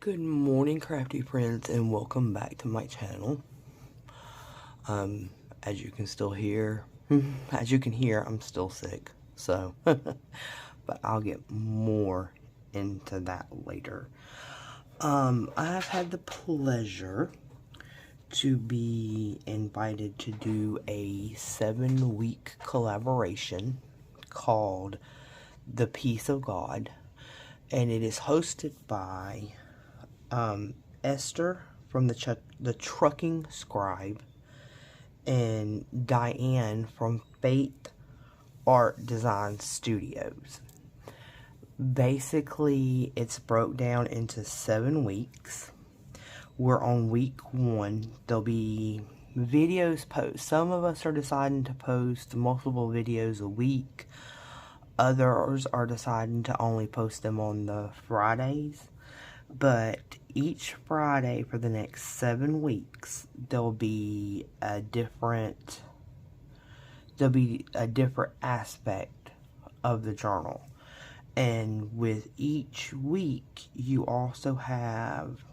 Good morning, crafty friends, and welcome back to my channel. As you can hear, I'm still sick, so, but I'll get more into that later. I've had the pleasure to be invited to do a 7-week collaboration called The Peace of God, and it is hosted by Esther from the Trucking Scribe and Diane from Faith Art Design Studios. Basically, it's broke down into 7 weeks. We're on week 1. There'll be videos posted. Some of us are deciding to post multiple videos a week. Others are deciding to only post them on the Fridays. But each Friday for the next 7 weeks, there'll be a different aspect of the journal. And with each week, you also have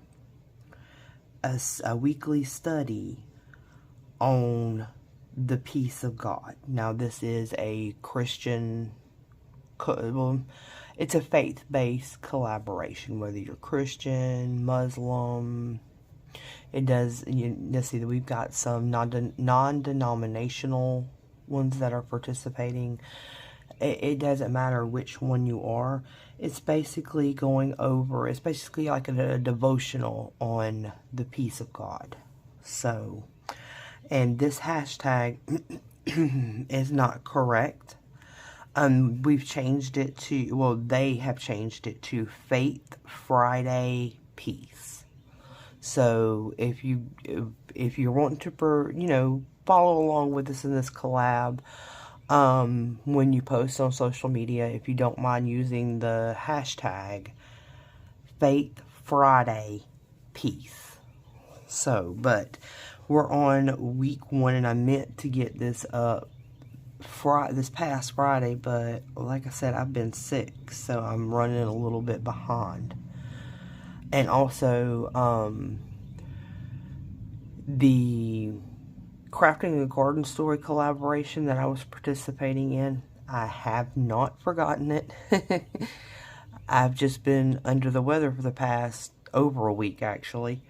a weekly study on the peace of God. Now, this is a Christian, well, it's a faith-based collaboration, whether you're Christian, Muslim. Let's see that we've got some non-denominational ones that are participating. It doesn't matter which one you are. It's basically it's basically like a devotional on the peace of God. So, and this hashtag is not correct. We've changed it to, well, they have changed it to Faith Friday Peace. So if you're wanting to, follow along with us in this collab, when you post on social media, if you don't mind using the hashtag Faith Friday Peace. So, but we're on week 1, and I meant to get this up this past Friday, but like I said, I've been sick, so I'm running a little bit behind. And also, the Crafting a Garden Story collaboration that I was participating in, I have not forgotten it. I've just been under the weather for the past over a week, actually.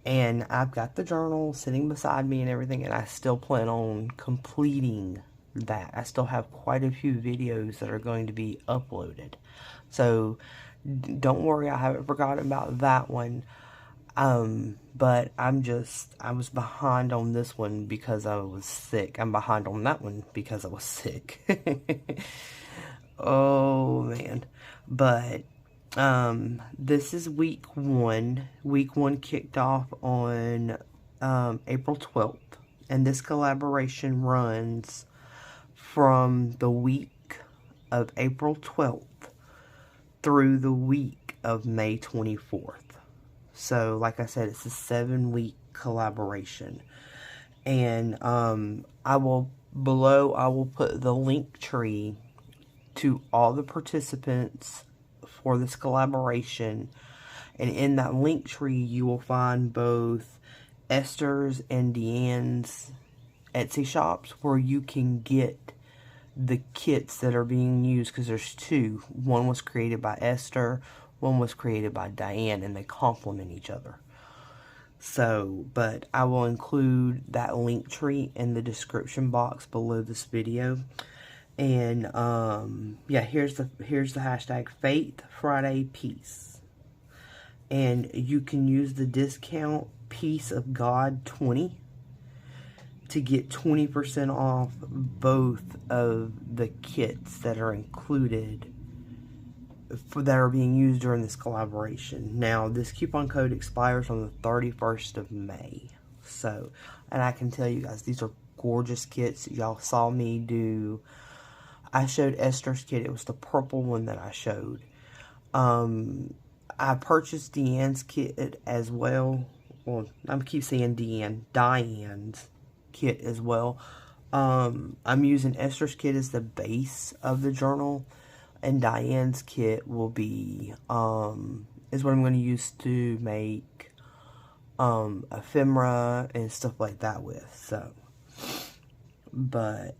And I've got the journal sitting beside me and everything, and I still plan on completing that. I still have quite a few videos that are going to be uploaded. So, don't worry, I haven't forgotten about that one. But I was behind on this one because I was sick. I'm behind on that one because I was sick. Oh, man. But, this is week 1. Week 1 kicked off on, April 12th. And this collaboration runs from the week of April 12th through the week of May 24th. So, like I said, it's a 7-week collaboration. And I will put the link tree to all the participants for this collaboration. And in that link tree, you will find both Esther's and Deanne's Etsy shops where you can get the kits that are being used, because there's 2. One was created by Esther, one was created by Diane, and they complement each other. So, but I will include that link tree in the description box below this video. And yeah, here's the hashtag Faith Friday Peace. And you can use the discount Peace of God 20 to get 20% off both of the kits that are included that are being used during this collaboration. Now, this coupon code expires on the 31st of May. So, and I can tell you guys, these are gorgeous kits. Y'all saw me do, I showed Esther's kit. It was the purple one that I showed. I purchased Deanne's kit as well. Well, I keep saying Diane's kit as well. I'm using Esther's kit as the base of the journal, and Diane's kit will be is what I'm going to use to make ephemera and stuff like that with. So, but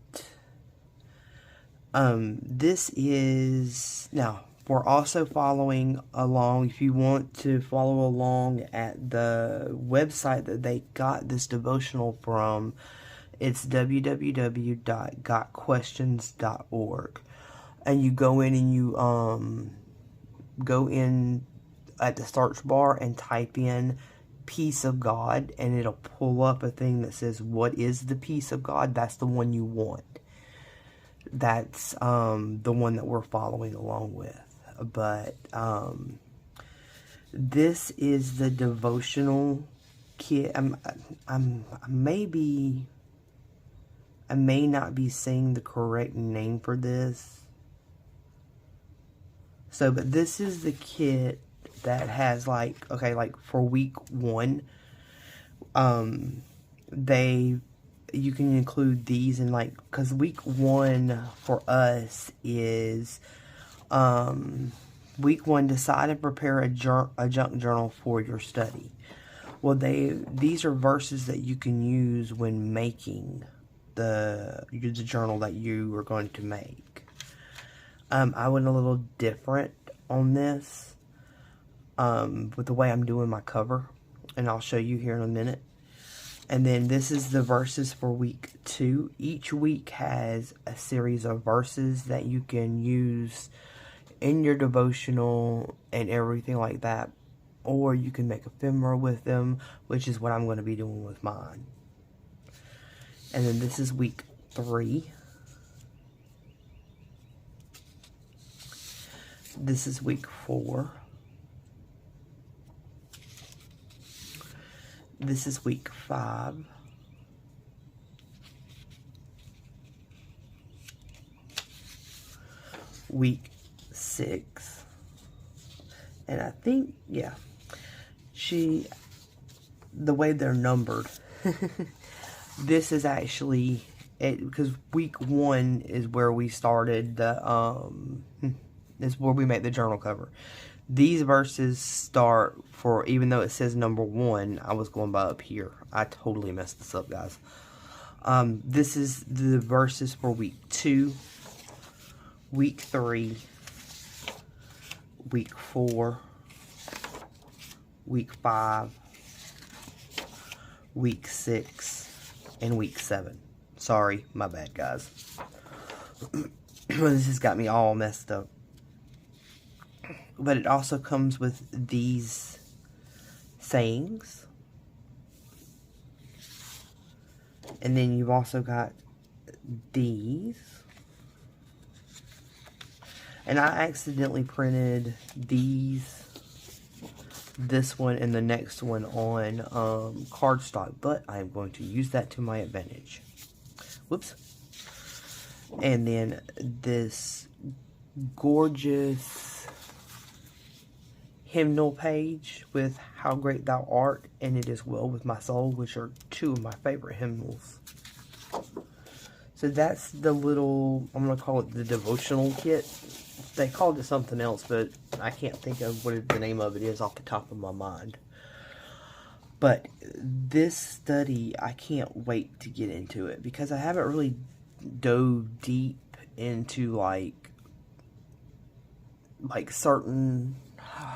this is, now we're also following along. If you want to follow along at the website that they got this devotional from, it's www.gotquestions.org. And you go in and you go in at the search bar and type in peace of God, and it'll pull up a thing that says, what is the peace of God? That's the one you want. That's the one that we're following along with. But this is the devotional kit. I may not be saying the correct name for this. So, but this is the kit that has like, okay, like for week 1, you can include these in, like, because week 1 for us is, week 1, decide and prepare a junk journal for your study. Well, these are verses that you can use when making the journal that you are going to make. I went a little different on this, with the way I'm doing my cover, and I'll show you here in a minute. And then this is the verses for week 2. Each week has a series of verses that you can use in your devotional and everything like that. Or you can make ephemera with them, which is what I'm going to be doing with mine. And then this is week 3. This is week 4. This is week 5. Week 6. And I think, yeah, the way they're numbered, this is actually, because week 1 is where we started is where we made the journal cover. These verses start for, even though it says number 1, I was going by up here. I totally messed this up, guys. This is the verses for week 2, week 3, week 4, week 5, week 6, and week 7. Sorry, my bad, guys. This has got me all messed up. But it also comes with these sayings. And then you've also got these. And I accidentally printed this one and the next one on cardstock, but I'm going to use that to my advantage. Whoops. And then this gorgeous hymnal page with How Great Thou Art and It Is Well With My Soul, which are 2 of my favorite hymnals. So that's the little, I'm going to call it the devotional kit. They called it something else, but I can't think of what the name of it is off the top of my mind. But this study, I can't wait to get into it, because I haven't really dove deep into like certain,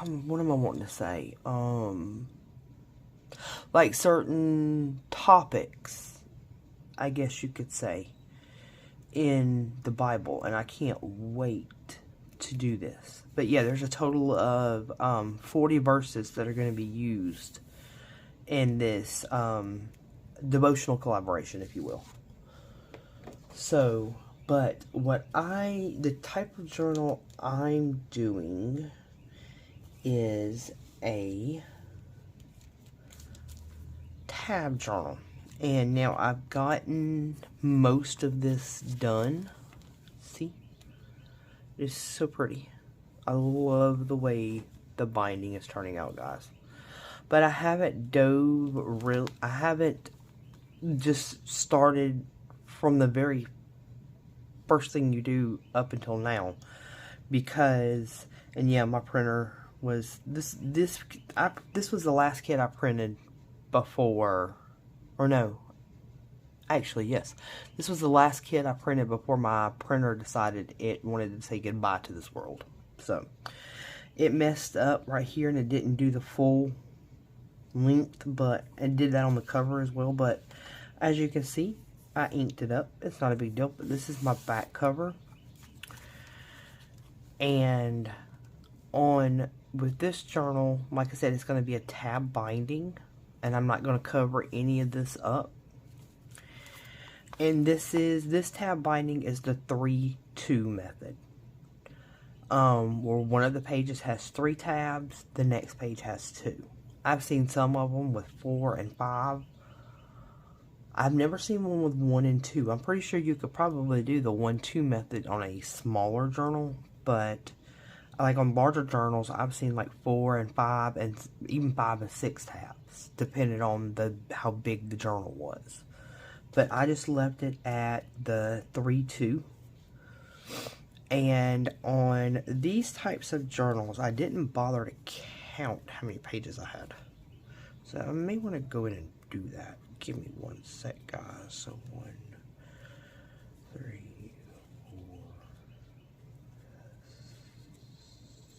what am I wanting to say? Like certain topics, I guess you could say, in the Bible, and I can't wait to do this. But yeah, there's a total of 40 verses that are going to be used in this devotional collaboration, if you will. So, but the type of journal I'm doing is a tab journal. And now I've gotten most of this done. See? It's so pretty. I love the way the binding is turning out, guys. But I haven't I haven't just started from the very first thing you do up until now. Because, and yeah, my printer was this was the last kit I printed before, or no, actually yes, this was the last kit I printed before my printer decided it wanted to say goodbye to this world. So it messed up right here and it didn't do the full length, but it did that on the cover as well. But as you can see, I inked it up. It's not a big deal, but this is my back cover. And with this journal, like I said, it's going to be a tab binding, and I'm not going to cover any of this up. And this tab binding is the 3-2 method. Where one of the pages has 3 tabs, the next page has 2. I've seen some of them with 4 and 5. I've never seen one with 1 and 2. I'm pretty sure you could probably do the 1-2 method on a smaller journal, but like on larger journals, I've seen like 4 and 5 and even 5 and 6 tabs, depending on how big the journal was. But I just left it at the 3-2. And on these types of journals, I didn't bother to count how many pages I had. So I may want to go in and do that. Give me one sec, guys. So 1, 3, 4,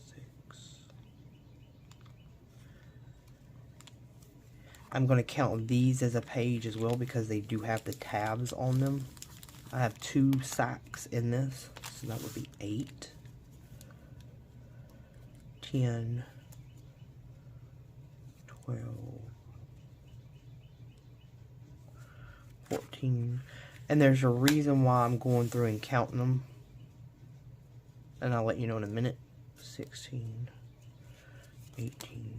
6. I'm going to count these as a page as well because they do have the tabs on them. I have 2 sacks in this, so that would be 8, 10, 12, 14, and there's a reason why I'm going through and counting them, and I'll let you know in a minute. 16, 18,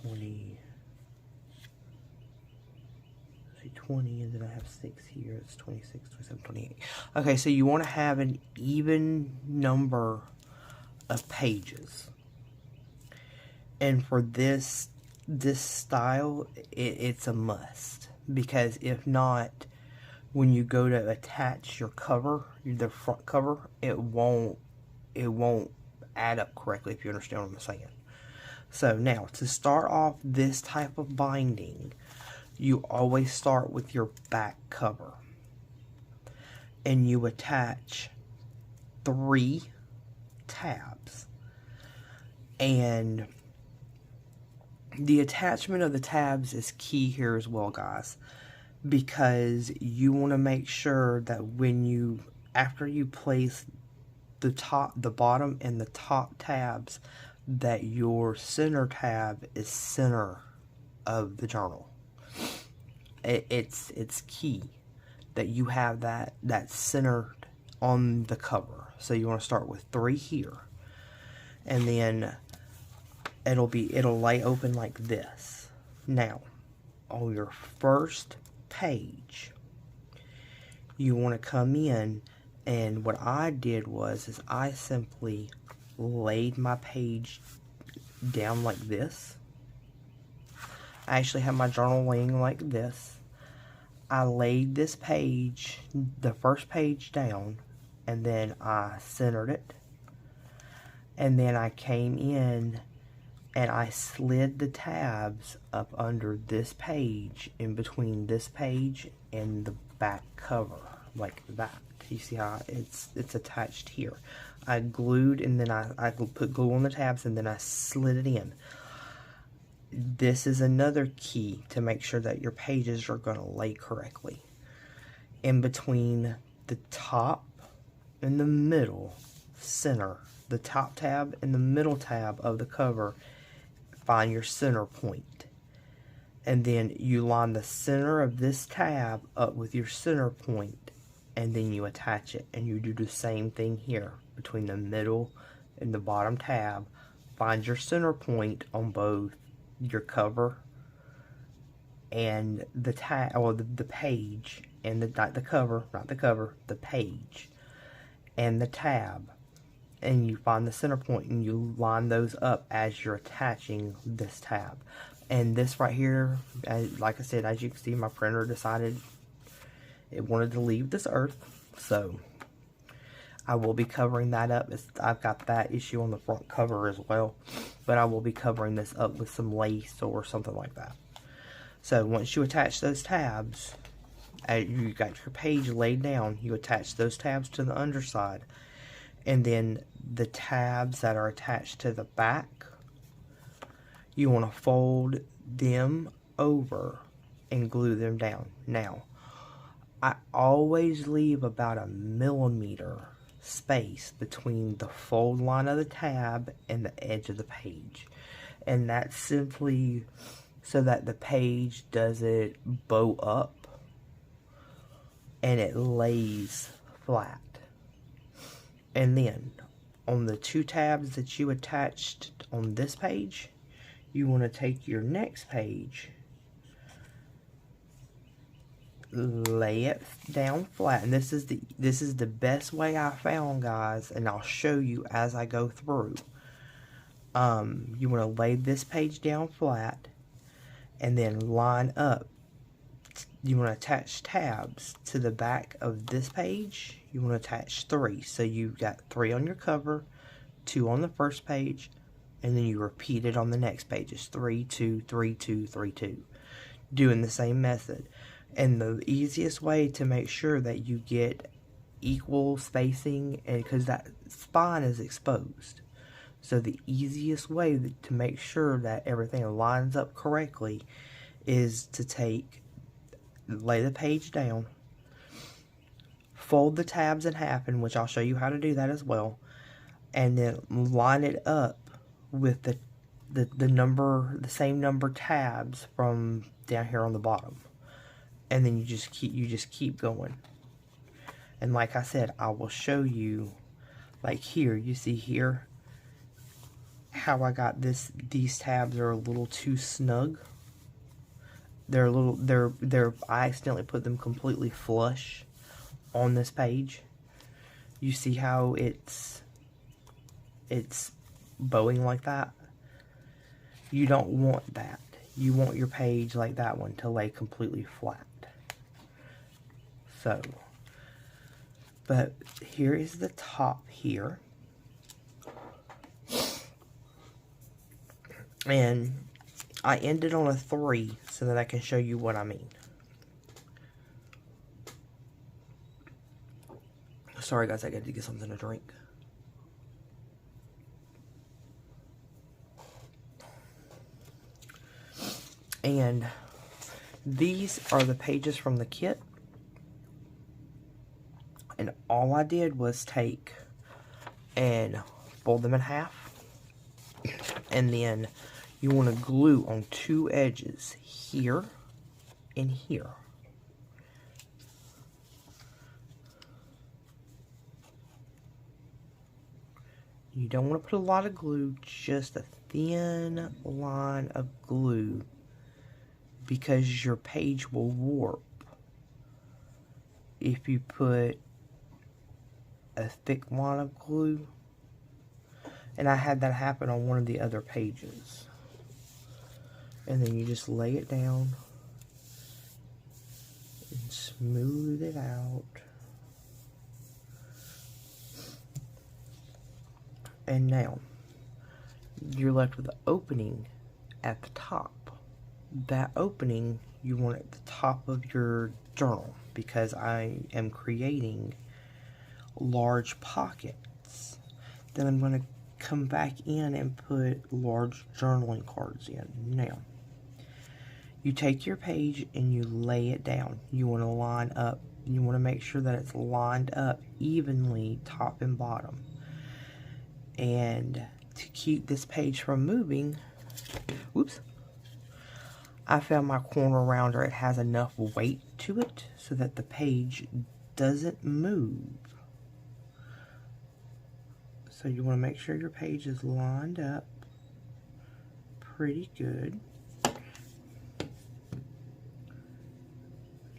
20, 20, and then I have 6 here. It's 26, 27, 28. Okay, so you want to have an even number of pages. And for this style, it's a must. Because if not, when you go to attach your cover, the front cover, it won't add up correctly, if you understand what I'm saying. So now, to start off this type of binding, you always start with your back cover. And you attach 3 tabs. And the attachment of the tabs is key here as well, guys. Because you want to make sure that after you place the bottom and the top tabs, that your center tab is center of the journal. It's key that you have that centered on the cover. So you want to start with 3 here, and then it'll lay open like this. Now, on your first page, you want to come in, and what I did is I simply laid my page down like this. I actually have my journal laying like this. I laid this page, the first page, down, and then I centered it. And then I came in and I slid the tabs up under this page, in between this page and the back cover, like that. You see how it's attached here. I glued, and then I put glue on the tabs, and then I slid it in. This is another key to make sure that your pages are going to lay correctly. In between the top and the middle center, the top tab and the middle tab of the cover, find your center point. And then you line the center of this tab up with your center point, and then you attach it. And you do the same thing here between the middle and the bottom tab. Find your center point on both your cover and the tab, or the page, and the page and the tab, and you find the center point and you line those up as you're attaching this tab. And this right here, like I said, as you can see, my printer decided it wanted to leave this earth, so I will be covering that up. I've got that issue on the front cover as well. But I will be covering this up with some lace or something like that. So once you attach those tabs, you got your page laid down, you attach those tabs to the underside. And then the tabs that are attached to the back, you want to fold them over and glue them down. Now, I always leave about 1 millimeter space between the fold line of the tab and the edge of the page. And that's simply so that the page doesn't bow up and it lays flat. And then on the 2 tabs that you attached on this page, you want to take your next page, lay it down flat, and this is the best way I found, guys, and I'll show you as I go through. You want to lay this page down flat and then line up. You want to attach tabs to the back of this page. You want to attach 3, so you've got 3 on your cover, 2 on the first page, and then you repeat it on the next pages. 3, 2, 3, 2, 3, 2. Doing the same method. And the easiest way to make sure that you get equal spacing, and because that spine is exposed, so the easiest way to make sure that everything lines up correctly is to lay the page down, fold the tabs in half, in which I'll show you how to do that as well, and then line it up with the same number tabs from down here on the bottom. And then you just keep going. And like I said, I will show you, like here, you see here how I got these tabs are a little too snug. I accidentally put them completely flush on this page. You see how it's bowing like that? You don't want that. You want your page like that one to lay completely flat. So, but here is the top here. And I ended on a 3 so that I can show you what I mean. Sorry guys, I got to get something to drink. And these are the pages from the kit. And all I did was take and fold them in half. And then you want to glue on 2 edges, here and here. You don't want to put a lot of glue, just a thin line of glue, because your page will warp if you put a thick line of glue. And I had that happen on one of the other pages. And then you just lay it down and smooth it out. And now you're left with an opening at the top. That opening you want at the top of your journal, because I am creating large pockets. Then I'm going to come back in and put large journaling cards in. Now, you take your page and you lay it down. You want to line up. You want to make sure that it's lined up evenly, top and bottom. And to keep this page from moving, whoops, I found my corner rounder. It has enough weight to it so that the page doesn't move. So you want to make sure your page is lined up pretty good.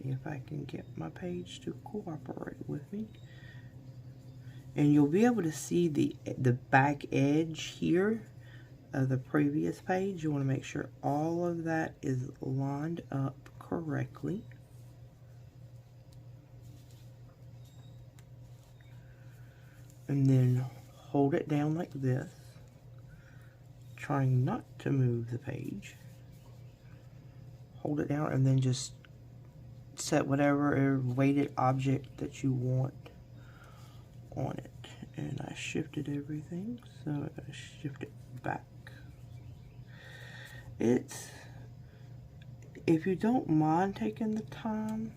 If I can get my page to cooperate with me. And you'll be able to see the back edge here of the previous page. You want to make sure all of that is lined up correctly. And then hold it down like this, trying not to move the page. Hold it down and then just set whatever weighted object that you want on it. And I shifted everything, so I gotta shift it back. If you don't mind taking the time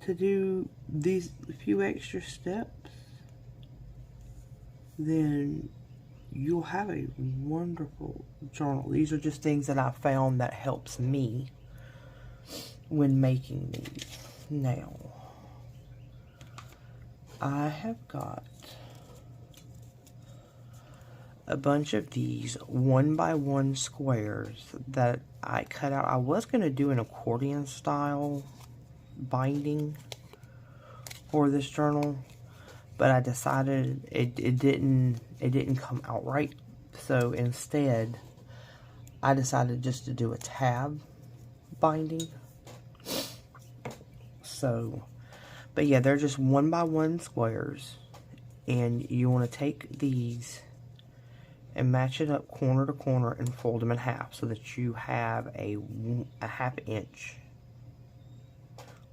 to do these few extra steps, then you'll have a wonderful journal. These are just things that I found that helps me when making these. Now, I have got a bunch of these 1x1 squares that I cut out. I was going to do an accordion style binding for this journal, but I decided it didn't come out right. So instead, I decided just to do a tab binding. So, but yeah, they're just 1x1 squares, and you want to take these and match it up corner to corner and fold them in half so that you have a ½ inch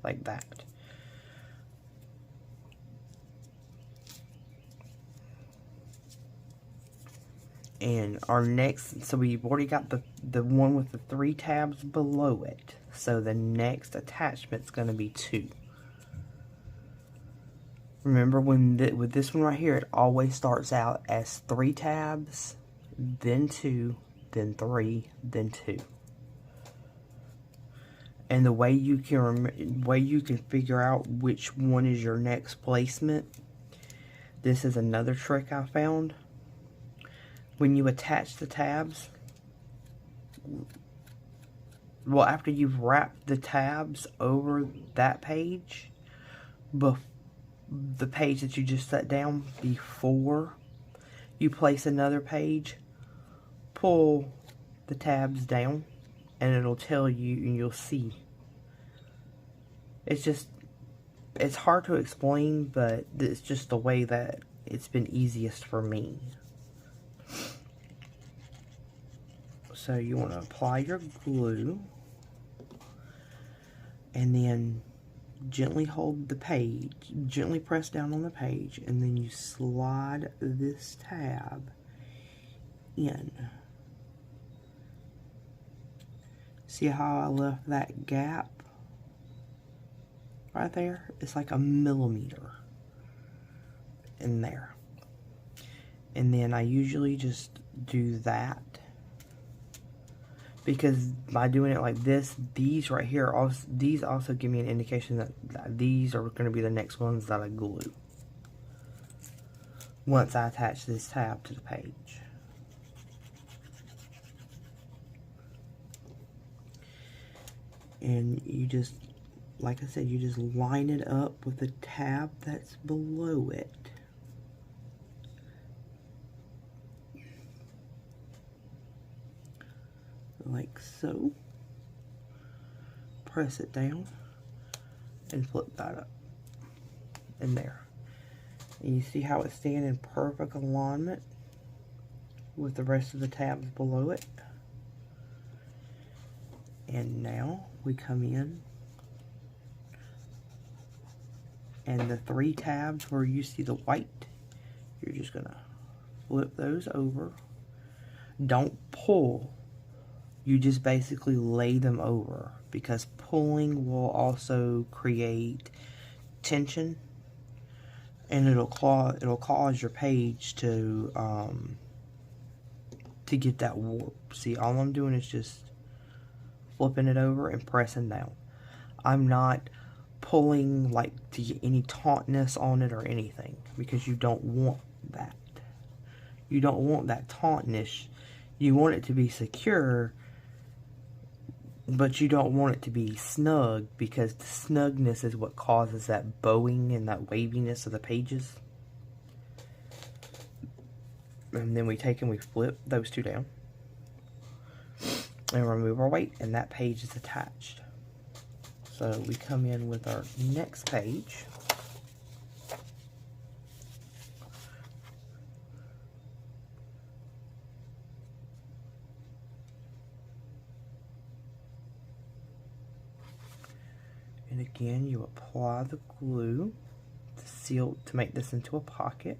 like that. And our next, so we've already got the one with the 3 tabs below it. So the next attachment's going to be 2. Remember, with this one right here, it always starts out as 3 tabs, then 2, then 3, then 2. And the way you can figure out which one is your next placement, this is another trick I found. When you attach the tabs, well, after you've wrapped the tabs over that page, the page that you just set down before you place another page, pull the tabs down and it'll tell you, and you'll see. It's hard to explain, but it's just the way that it's been easiest for me. So you want to apply your glue and then gently hold the page, gently press down on the page, and then you slide this tab in. See how I left that gap right there? It's like a millimeter in there. And then I usually just do that, because by doing it like this, these right here, these also give me an indication that these are going to be the next ones that I glue once I attach this tab to the page. And you just, like I said, you just line it up with the tab that's below it. Like so. Press it down and flip that up. And there. And you see how it's staying in perfect alignment with the rest of the tabs below it. And now we come in, and the 3 tabs where you see the white, you're just gonna flip those over. Don't pull. You just basically lay them over, because pulling will also create tension, and it'll cause your page to get that warp. See, all I'm doing is just flipping it over and pressing down. I'm not pulling like to get any tautness on it or anything, because you don't want that. You don't want that tautness. You want it to be secure, but you don't want it to be snug, because the snugness is what causes that bowing and that waviness of the pages. And then we take and we flip those 2 down and remove our weight, and that page is attached. So we come in with our next page, And again, you apply the glue to seal, to make this into a pocket.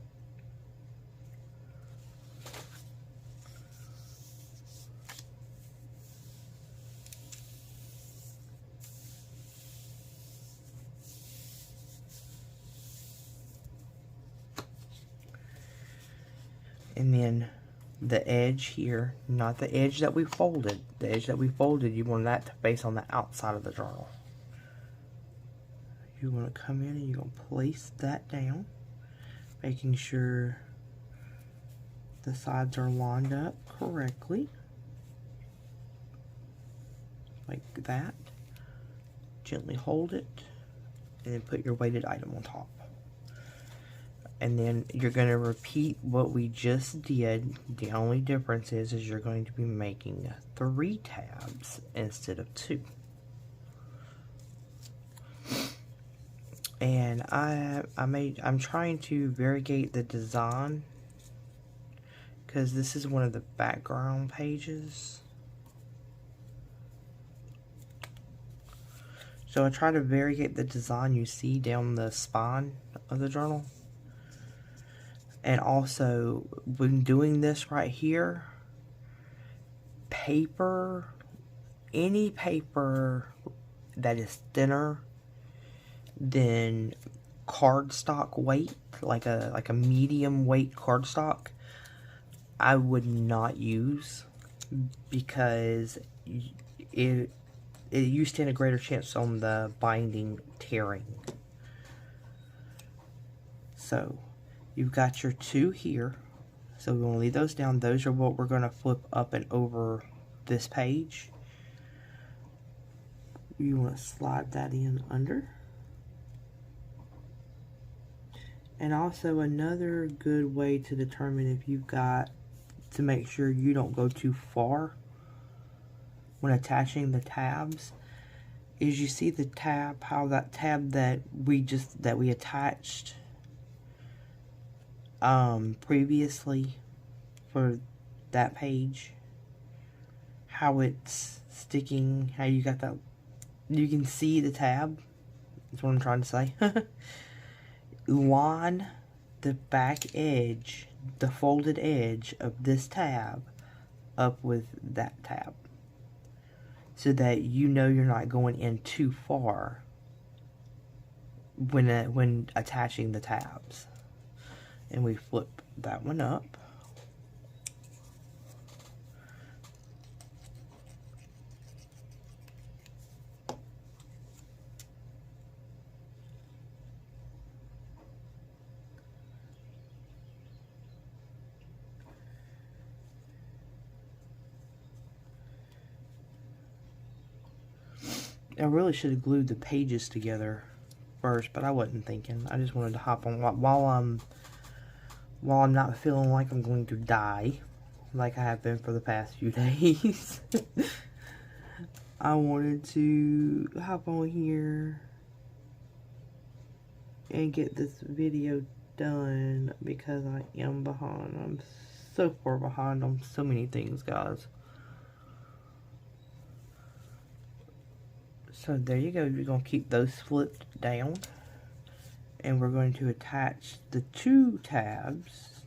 And then the edge here, not the edge that we folded. The edge that we folded, you want that to face on the outside of the journal. You're going to come in and you're going to place that down, making sure the sides are lined up correctly. Like that. Gently hold it, and then put your weighted item on top. And then you're going to repeat what we just did. The only difference is you're going to be making 3 tabs instead of 2. And I'm trying to variegate the design, because this is one of the background pages. So I try to variegate the design you see down the spine of the journal. And also, when doing this right here, paper, any paper that is thinner than cardstock weight, like a medium weight cardstock, I would not use, because you stand a greater chance on the binding tearing. So you've got your 2 here, so we're going to leave those down. Those are what we're going to flip up and over this page. You want to slide that in under. And also, another good way to determine if you've got, to make sure you don't go too far when attaching the tabs, is you see the tab, how that tab that we attached previously for that page, how it's sticking, how you got that, you can see the tab. That's what I'm trying to say. Line the back edge, the folded edge of this tab up with that tab, so that you know you're not going in too far when attaching the tabs. And we flip that one up. I really should have glued the pages together first, but I wasn't thinking. I just wanted to hop on while I'm not feeling like I'm going to die, like I have been for the past few days. I wanted to hop on here and get this video done, because I am behind. I'm so far behind on so many things, guys. So there you go. You're going to keep those flipped down. And we're going to attach the 2 tabs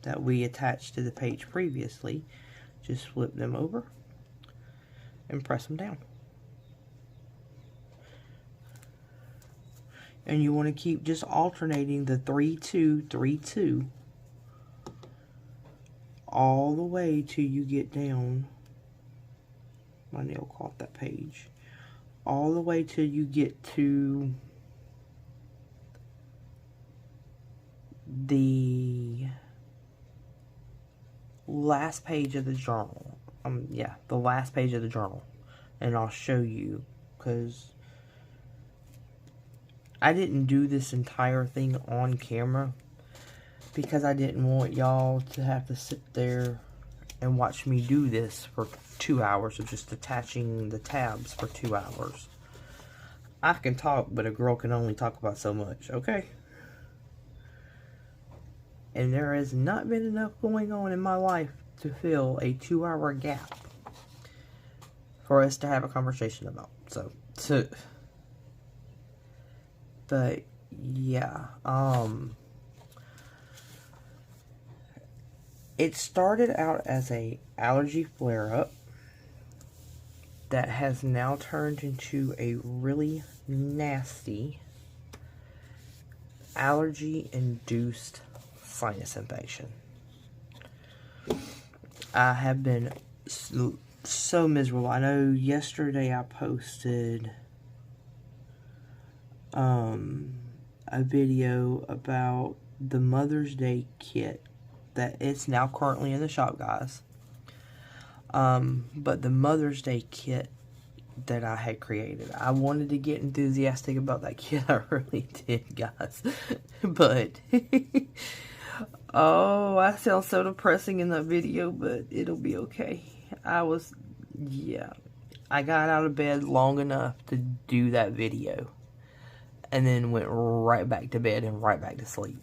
that we attached to the page previously. Just flip them over and press them down. And you want to keep just alternating the 3-2, 3-2 all the way till you get down. My nail caught that page. All the way till you get to the last page of the journal. Yeah, the last page of the journal. And I'll show you, because I didn't do this entire thing on camera, because I didn't want y'all to have to sit there and watch me do this for 2 hours of just attaching the tabs for 2 hours. I can talk, but a girl can only talk about so much, okay? And there has not been enough going on in my life to fill a 2-hour gap for us to have a conversation about. So But yeah, it started out as a allergy flare-up that has now turned into a really nasty allergy-induced sinus infection. I have been so miserable. I know yesterday I posted a video about the Mother's Day kit that it's now currently in the shop, guys. But the Mother's Day kit that I had created, I wanted to get enthusiastic about that kit. I really did, guys. But oh, I sound so depressing in that video, but it'll be okay. I got out of bed long enough to do that video, and then went right back to bed and right back to sleep.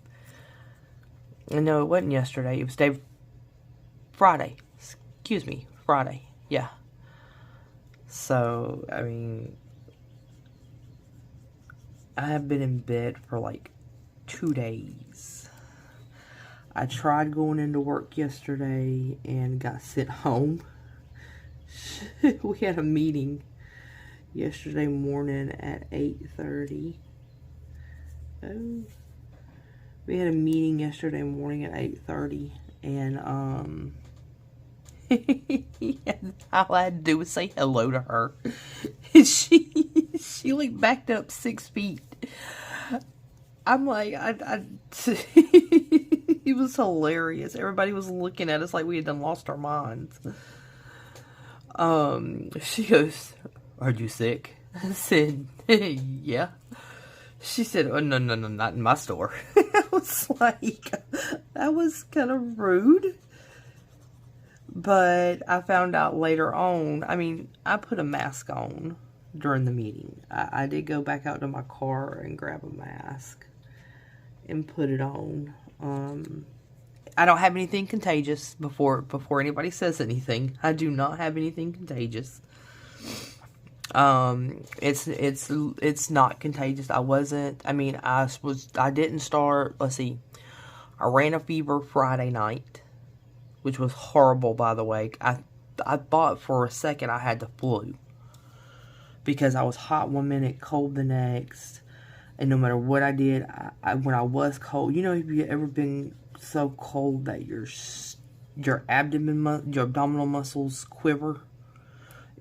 And no, it wasn't yesterday. It was Friday. Excuse me, Friday. Yeah. So, I mean, I have been in bed for like 2 days. I tried going into work yesterday and got sent home. We had a meeting yesterday morning at 8:30. Oh. We had a meeting yesterday morning at 8:30, and all I had to do was say hello to her. she like backed up 6 feet. I'm like, it was hilarious. Everybody was looking at us like we had done lost our minds. She goes, "Are you sick?" I said, "Yeah." She said, "Oh, no, not in my store." I was like, that was kind of rude. But I found out later on, I mean, I put a mask on during the meeting. I did go back out to my car and grab a mask and put it on. I don't have anything contagious before anybody says anything. I do not have anything contagious. It's not contagious. I didn't start, let's see, I ran a fever Friday night, which was horrible, by the way. I thought for a second I had the flu, because I was hot one minute, cold the next, and no matter what I did, when I was cold, you know, have you ever been so cold that your abdominal muscles quiver?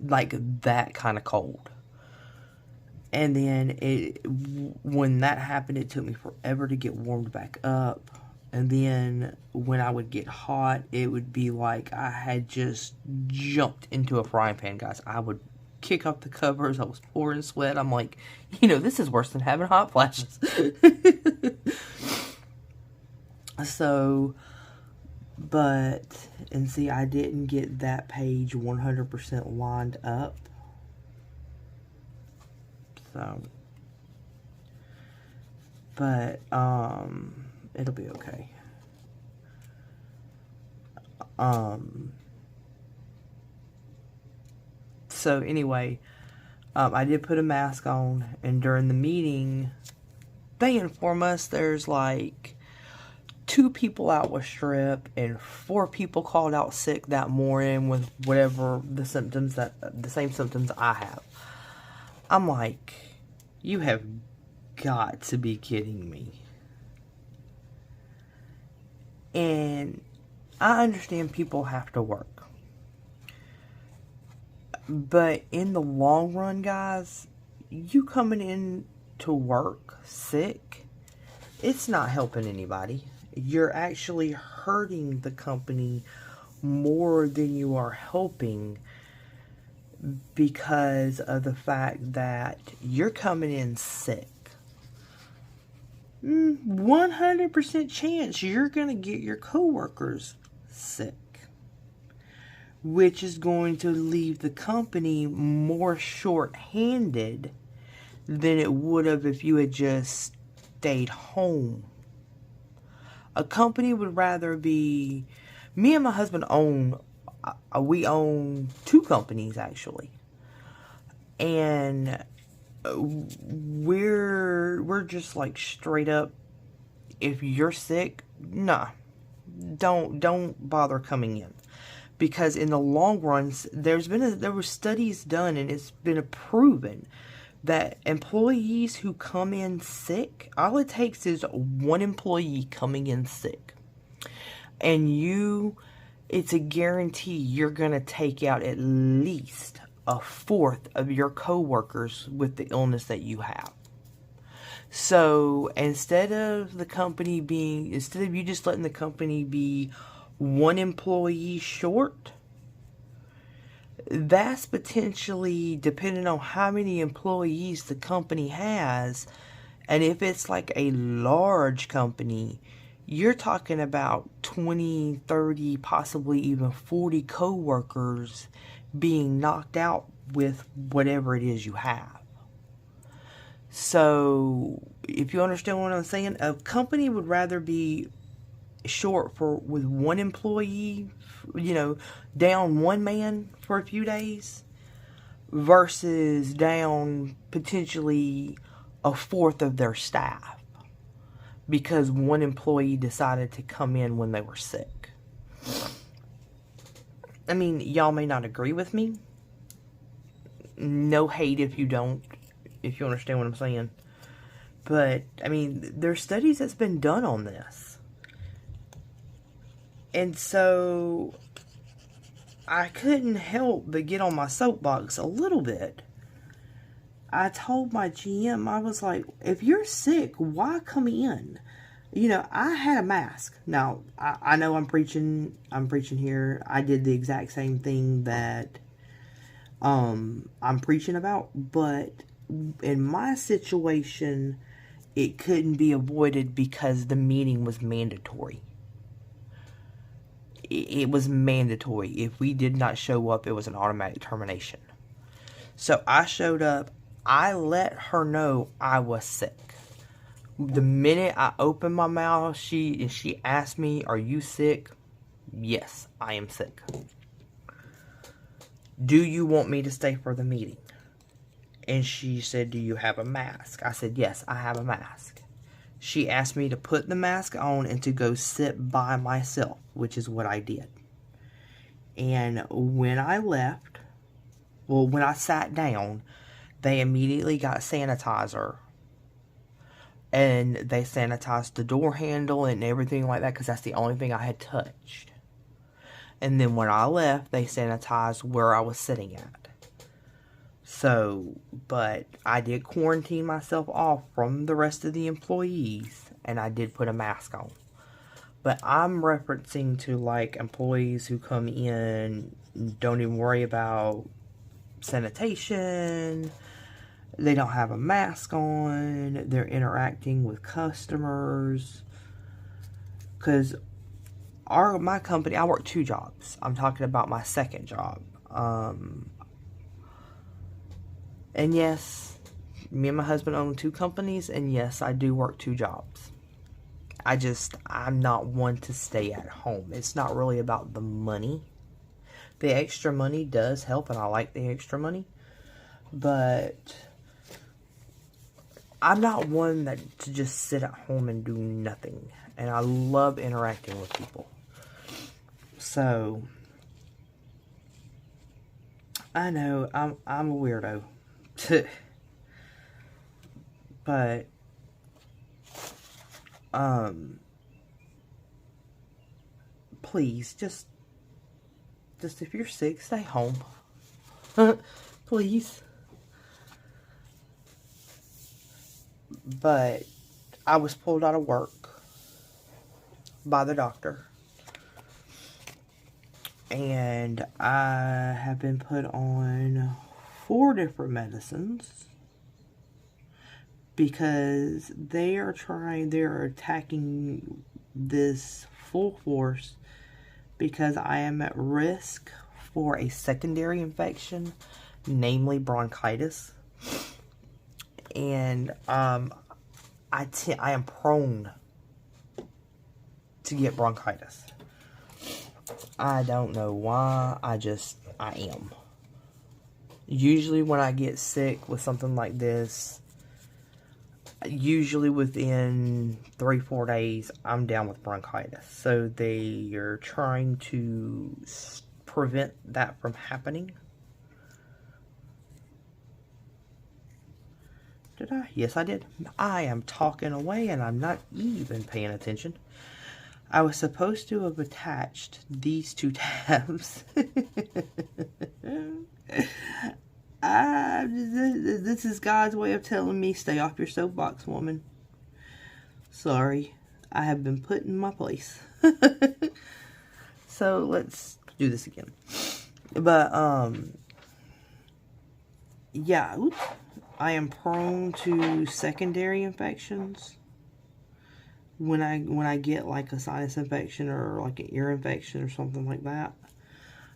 Like that kind of cold. And then when that happened, it took me forever to get warmed back up. And then when I would get hot, it would be like I had just jumped into a frying pan, guys. I would kick off the covers. I was pouring sweat. I'm like, this is worse than having hot flashes. So, and see, I didn't get that page 100% lined up. So, but, it'll be okay. So anyway, I did put a mask on, and during the meeting, they inform us there's like 2 people out with strep and 4 people called out sick that morning with whatever the same symptoms I have. I'm like, you have got to be kidding me. And I understand people have to work, but in the long run, guys, you coming in to work sick, it's not helping anybody. You're actually hurting the company more than you are helping, because of the fact that you're coming in sick. 100% chance you're going to get your coworkers sick, which is going to leave the company more short-handed than it would have if you had just stayed home. A company would rather be... Me and my husband we own 2 companies, actually. And we're just like straight up, if you're sick, nah, don't bother coming in. Because in the long runs, there were studies done, and it's been proven that employees who come in sick, all it takes is one employee coming in sick, and it's a guarantee you're going to take out at least a fourth of your coworkers with the illness that you have. So instead of you just letting the company be one employee short, that's potentially, depending on how many employees the company has, and if it's like a large company, you're talking about 20, 30, possibly even 40 coworkers being knocked out with whatever it is you have. So, if you understand what I'm saying, a company would rather be short with one employee, down one man for a few days, versus down potentially a fourth of their staff because one employee decided to come in when they were sick. I mean, y'all may not agree with me. No hate if you don't, if you understand what I'm saying. But, I mean, there's studies that's been done on this. And so, I couldn't help but get on my soapbox a little bit. I told my GM, I was like, if you're sick, why come in? I had a mask. Now, I know I'm preaching here. I did the exact same thing that I'm preaching about, but in my situation, it couldn't be avoided because the meeting was mandatory. It was mandatory. If we did not show up, it was an automatic termination. So I showed up. I let her know I was sick. The minute I opened my mouth, she asked me, "Are you sick?" Yes, I am sick. Do you want me to stay for the meeting? And she said, "Do you have a mask?" I said, "Yes, I have a mask." She asked me to put the mask on and to go sit by myself, which is what I did. And when I sat down, they immediately got sanitizer. And they sanitized the door handle and everything like that, because that's the only thing I had touched. And then when I left, they sanitized where I was sitting at. So, but I did quarantine myself off from the rest of the employees, and I did put a mask on. But I'm referencing to like employees who come in, don't even worry about sanitation. They don't have a mask on. They're interacting with customers. Because my company, I work 2 jobs. I'm talking about my second job. And yes, me and my husband own 2 companies. And yes, I do work 2 jobs. I'm not one to stay at home. It's not really about the money. The extra money does help, and I like the extra money. But I'm not one to just sit at home and do nothing. And I love interacting with people. So, I know, I'm a weirdo. But, please, just if you're sick, stay home. Please. But I was pulled out of work by the doctor. And I have been put on 4 different medicines. Because they're attacking this full force. Because I am at risk for a secondary infection, namely bronchitis. And I am prone to get bronchitis. I don't know why. I am. Usually when I get sick with something like this, usually within 3-4 days, I'm down with bronchitis. So they are trying to prevent that from happening. Did I? Yes, I did. I am talking away and I'm not even paying attention. I was supposed to have attached these 2 tabs. This is God's way of telling me, stay off your soapbox, woman. Sorry, I have been put in my place. So let's do this again. But yeah, oops. I am prone to secondary infections when I get like a sinus infection or like an ear infection or something like that.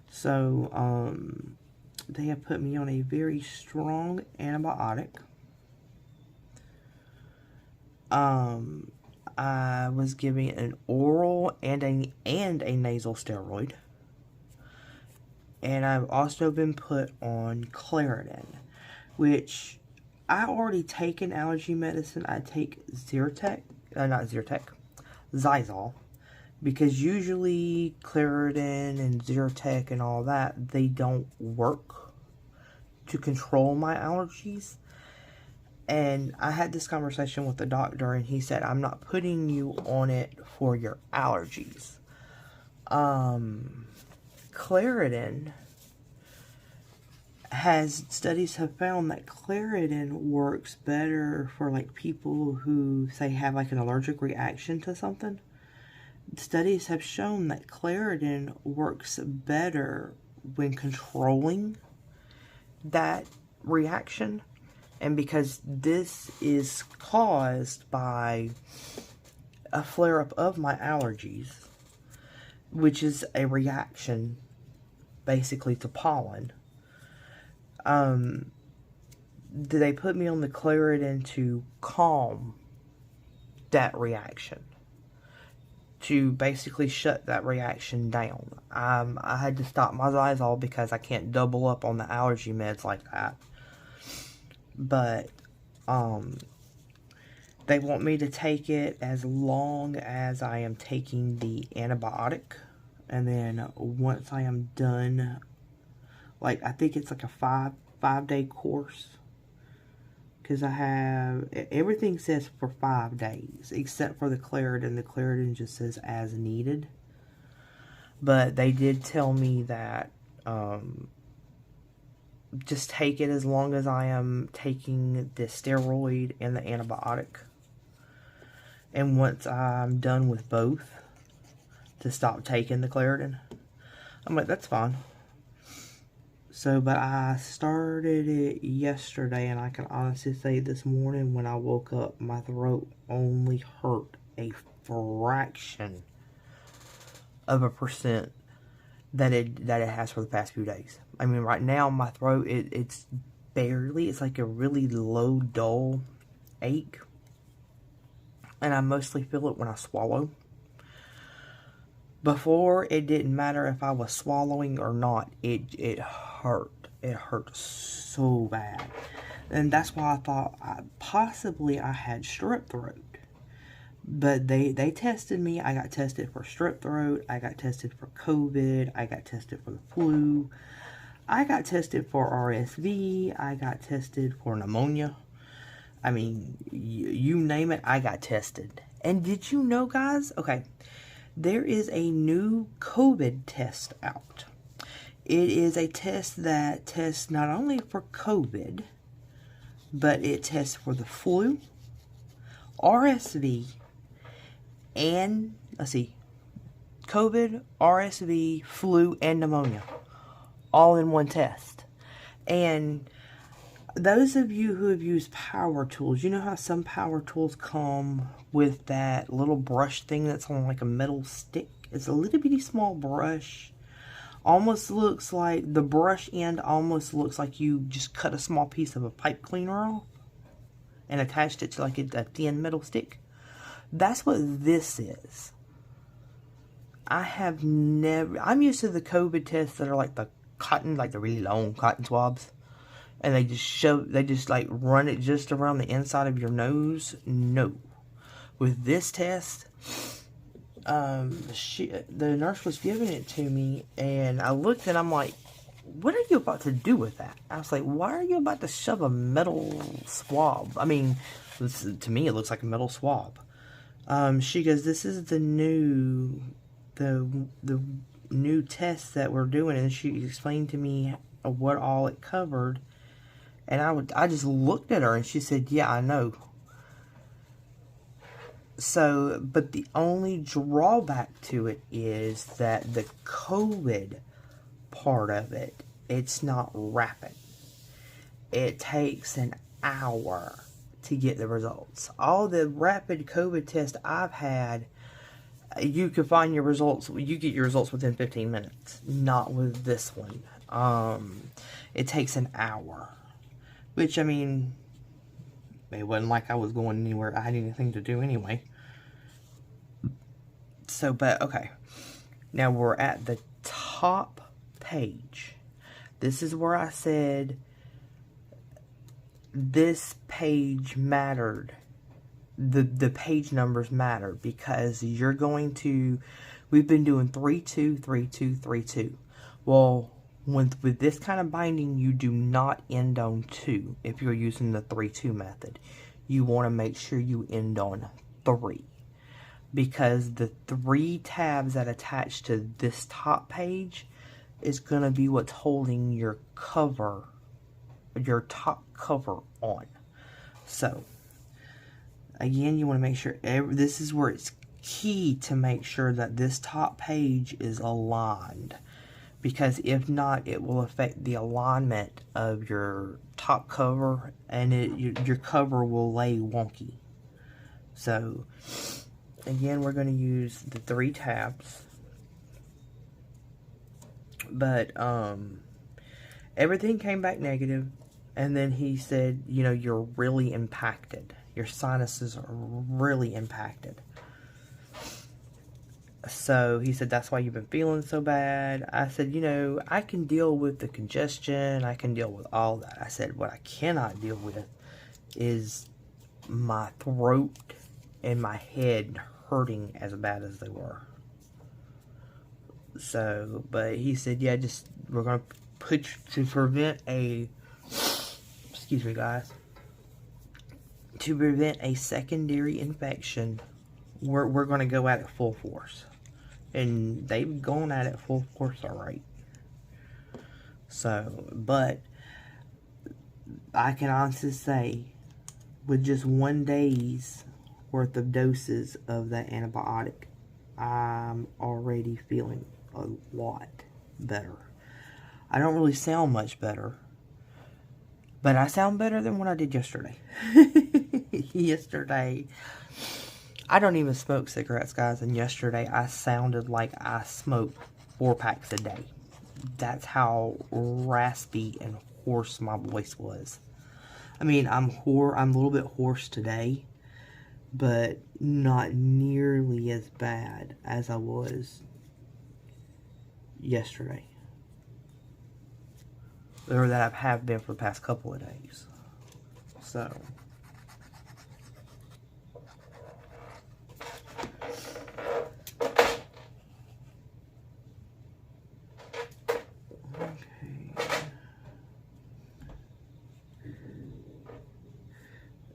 So they have put me on a very strong antibiotic. I was giving an oral and a nasal steroid. And I've also been put on Claritin, which I already take an allergy medicine. I take Zyrtec, Zyrtec, because usually Claritin and Zyrtec and all that, they don't work to control my allergies. And I had this conversation with the doctor, and he said, I'm not putting you on it for your allergies. Claritin studies have found that Claritin works better for like people who say have like an allergic reaction to something. Studies have shown that Claritin works better when controlling that reaction. And because this is caused by a flare-up of my allergies, which is a reaction basically to pollen, they put me on the Claritin to calm that reaction, to basically shut that reaction down. I had to stop my Zyrtec because I can't double up on the allergy meds like that. But they want me to take it as long as I am taking the antibiotic, and then once I am done, like I think it's like a five-day course, because I have everything says for 5 days except for the Claritin. The Claritin just says as needed, but they did tell me that just take it as long as I am taking the steroid and the antibiotic. And once I'm done with both, to stop taking the Claritin. I'm like, that's fine. So, but I started it yesterday, and I can honestly say this morning when I woke up, my throat only hurt a fraction of a percent that it has for the past few days. I mean, right now, my throat, it's like a really low, dull ache. And I mostly feel it when I swallow. Before, it didn't matter if I was swallowing or not. It hurt. It hurt so bad. And that's why I thought possibly I had strep throat. But they tested me. I got tested for strep throat. I got tested for COVID. I got tested for the flu. I got tested for RSV. I got tested for pneumonia. I mean, you name it, I got tested. And did you know, guys? Okay, there is a new COVID test out. It is a test that tests not only for COVID, but it tests for the flu, RSV, and, COVID, RSV, flu, and pneumonia. All in one test. And those of you who have used power tools, you know how some power tools come with that little brush thing that's on like a metal stick? It's a little bitty small brush. Almost looks like, the brush end almost looks like you just cut a small piece of a pipe cleaner off and attached it to like a thin metal stick. That's what this is. I'm used to the COVID tests that are like the cotton, like the really long cotton swabs. and they just like run it just around the inside of your nose. No. With this test, the nurse was giving it to me, and I looked and I'm like, what are you about to do with that? I was like, why are you about to shove a metal swab? I mean, to me, it looks like a metal swab. She goes, this is the new test that we're doing, and she explained to me what all it covered, and I just looked at her, and she said, yeah, I know. So, but the only drawback to it is that the COVID part of it, it's not rapid. It takes an hour to get the results. All the rapid COVID tests I've had, you can find your results, you get your results within 15 minutes. Not with this one. It takes an hour. Which, I mean, it wasn't like I was going anywhere I had anything to do anyway. So, but, okay. Now we're at the top page. This is where I said this page mattered. The page numbers matter because you're going to, we've been doing 3-2, 3-2, 3-2. Well, with this kind of binding, you do not end on 2 if you're using the 3-2 method. You want to make sure you end on 3. Because the 3 tabs that attach to this top page is going to be what's holding your cover, your top cover on. So, again, you want to make sure, this is where it's key to make sure that this top page is aligned. Because if not, it will affect the alignment of your top cover, and your cover will lay wonky. So, again, we're going to use the 3 tabs. But, everything came back negative. And then he said, you know, you're really impacted. Your sinuses are really impacted. So, he said, that's why you've been feeling so bad. I said, you know, I can deal with the congestion. I can deal with all that. I said, what I cannot deal with is my throat and my head hurting as bad as they were. So, but he said, yeah, just, we're going to put, to prevent a, excuse me guys, to prevent a secondary infection, we're going to go at it full force. And they've gone at it full force alright. So, but, I can honestly say, with just 1 day's worth of doses of that antibiotic, I'm already feeling a lot better. I don't really sound much better, but I sound better than what I did yesterday. Yesterday, I don't even smoke cigarettes, guys, and yesterday I sounded like I smoked 4 packs a day. That's how raspy and hoarse my voice was. I mean, I'm a little bit hoarse today, but not nearly as bad as I was yesterday. Or that I have been for the past couple of days. So,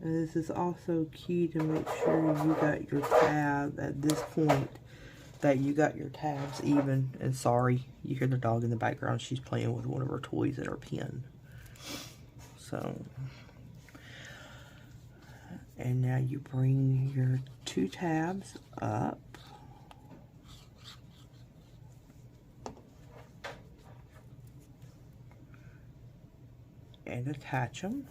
and this is also key to make sure you got your tab at this point, that you got your tabs even. And sorry, you hear the dog in the background. She's playing with one of her toys at her pen. So, and now you bring your 2 tabs up. And attach them.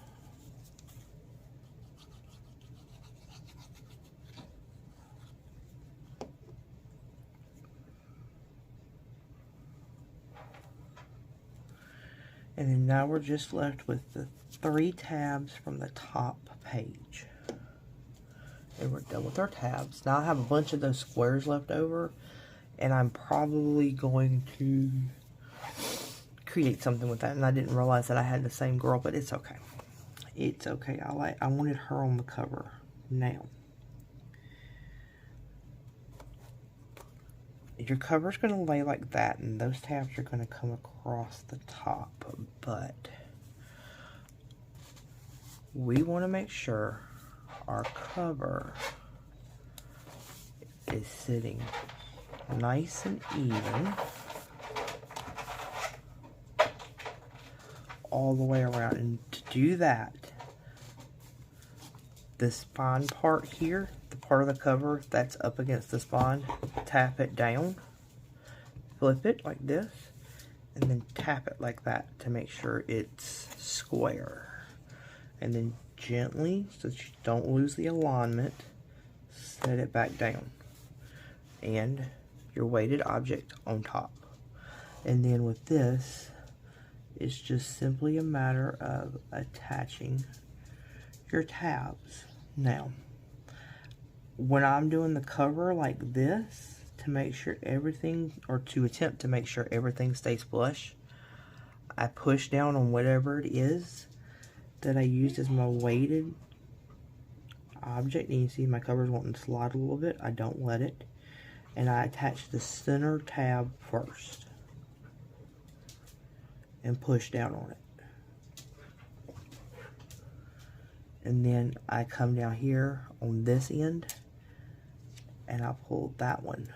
And then now we're just left with the 3 tabs from the top page. And we're done with our tabs. Now I have a bunch of those squares left over, and I'm probably going to create something with that, and I didn't realize that I had the same girl, but it's okay. It's okay. I wanted her on the cover. Now, your cover's going to lay like that, and those tabs are going to come across the top, but we want to make sure our cover is sitting nice and even all the way around. And to do that, the spine part here, the part of the cover that's up against the spine, tap it down, flip it like this, and then tap it like that to make sure it's square. And then gently, so that you don't lose the alignment, set it back down. And your weighted object on top. And then with this, it's just simply a matter of attaching your tabs. Now, when I'm doing the cover like this, to make sure everything, or to attempt to make sure everything stays flush, I push down on whatever it is that I used as my weighted object. And you see my cover's wanting to slide a little bit. I don't let it. And I attach the center tab first and push down on it. And then I come down here on this end and I pull that one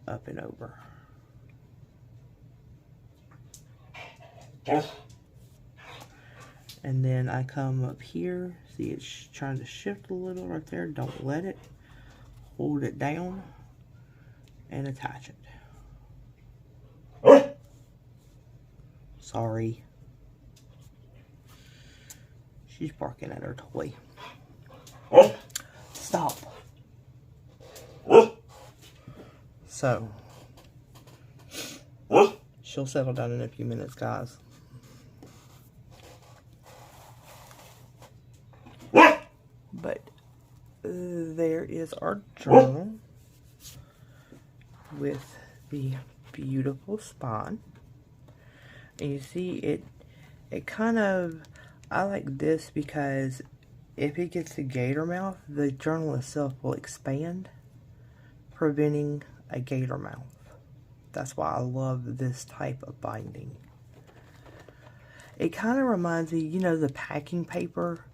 up and over. And then I come up here. See, it's trying to shift a little right there. Don't let it. Hold it down and attach it. Sorry. She's barking at her toy. Stop. So, she'll settle down in a few minutes, guys. But there is our journal with the beautiful spine. And you see it kind of, I like this because if it gets a gator mouth, the journal itself will expand, preventing a gator mouth. That's why I love this type of binding. It kind of reminds me, you know, the packing paper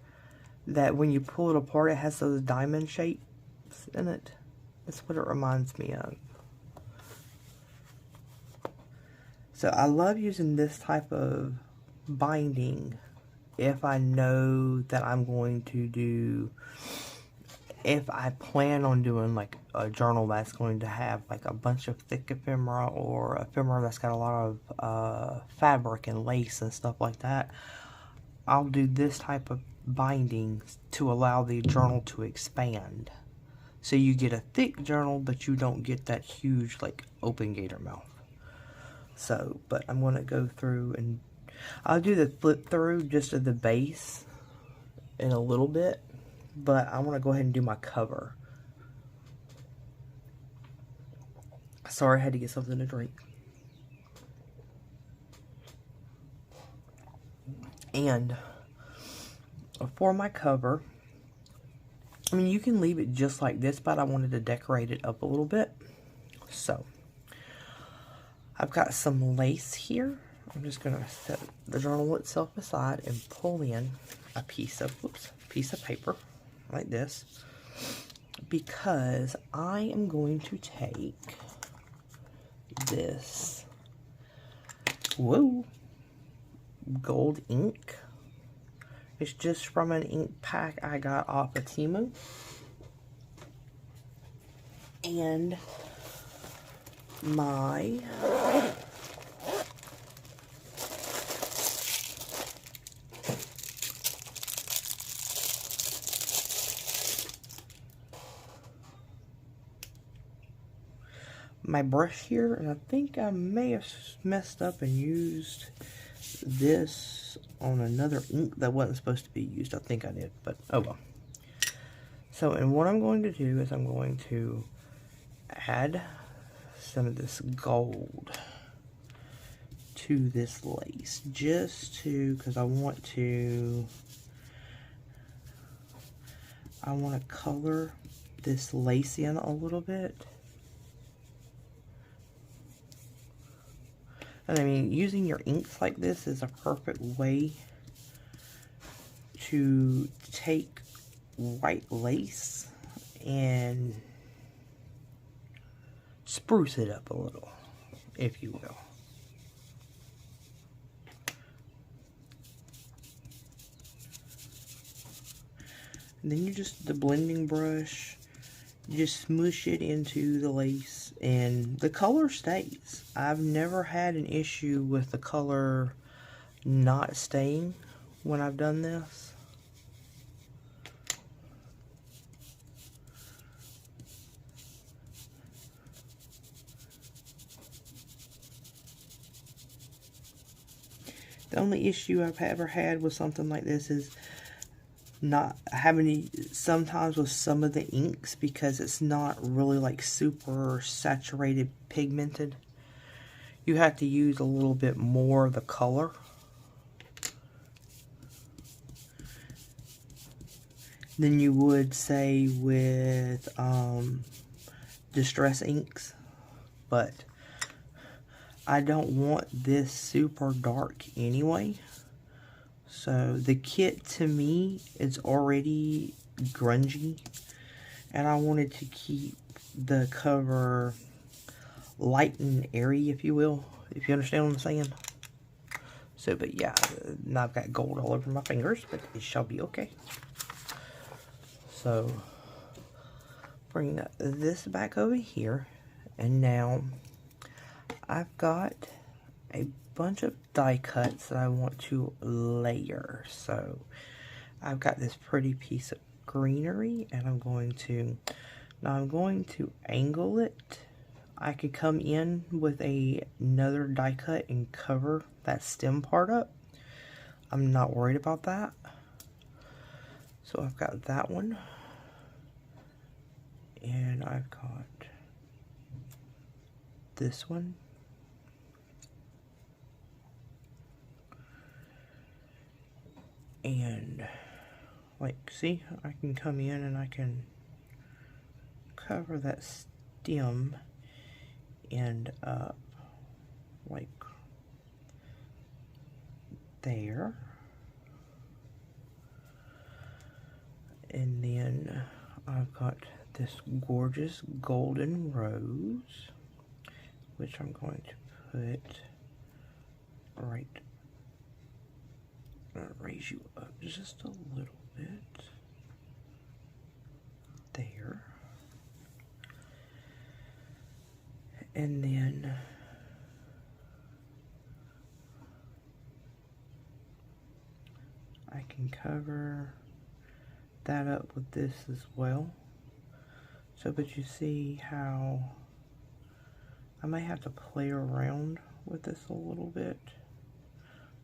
that when you pull it apart, it has those diamond shapes in it. That's what it reminds me of. So I love using this type of binding if I know that I'm going to do, if I plan on doing like a journal that's going to have like a bunch of thick ephemera, or ephemera that's got a lot of fabric and lace and stuff like that. I'll do this type of binding to allow the journal to expand. So you get a thick journal, but you don't get that huge like open gator mouth. So, but I'm going to go through and I'll do the flip through just at the base in a little bit, but I want to go ahead and do my cover. Sorry, I had to get something to drink. And for my cover, I mean, you can leave it just like this, but I wanted to decorate it up a little bit. So, I've got some lace here. I'm just going to set the journal itself aside and pull in a piece of paper like this, because I am going to take this gold ink. It's just from an ink pack I got off of Temu. And my brush here, and I think I may have messed up and used this on another ink that wasn't supposed to be used. I think I did, but oh well. So, and what I'm going to do is I'm going to add some of this gold to this lace, just to, because I want to color this lace in a little bit. And I mean, using your inks like this is a perfect way to take white lace and spruce it up a little, if you will. And then you just, the blending brush, you just smoosh it into the lace and the color stays. I've never had an issue with the color not staying when I've done this. The only issue I've ever had with something like this is not having sometimes with some of the inks, because it's not really like super saturated pigmented. You have to use a little bit more of the color. Than you would say with Distress inks. But I don't want this super dark anyway. So the kit to me is already grungy, and I wanted to keep the cover light and airy, if you will, if you understand what I'm saying. So, but yeah, now I've got gold all over my fingers, but it shall be okay. So, bring this back over here, and now I've got a bunch of die cuts that I want to layer. So I've got this pretty piece of greenery, and I'm going to angle it. I could come in with another die cut and cover that stem part up. I'm not worried about that. So I've got that one, and I've got this one. And like, see, I can come in and I can cover that stem end up like there. And then I've got this gorgeous golden rose, which I'm going to put right. I'm going to raise you up just a little bit there. And then I can cover that up with this as well. So, but you see how I may have to play around with this a little bit,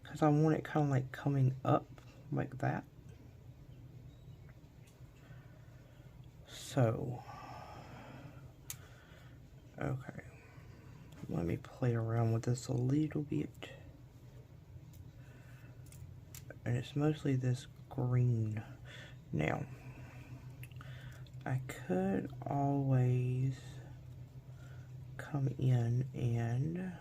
because I want it kind of like coming up like that. So, okay, let me play around with this a little bit. And it's mostly this green. Now, I could always come in and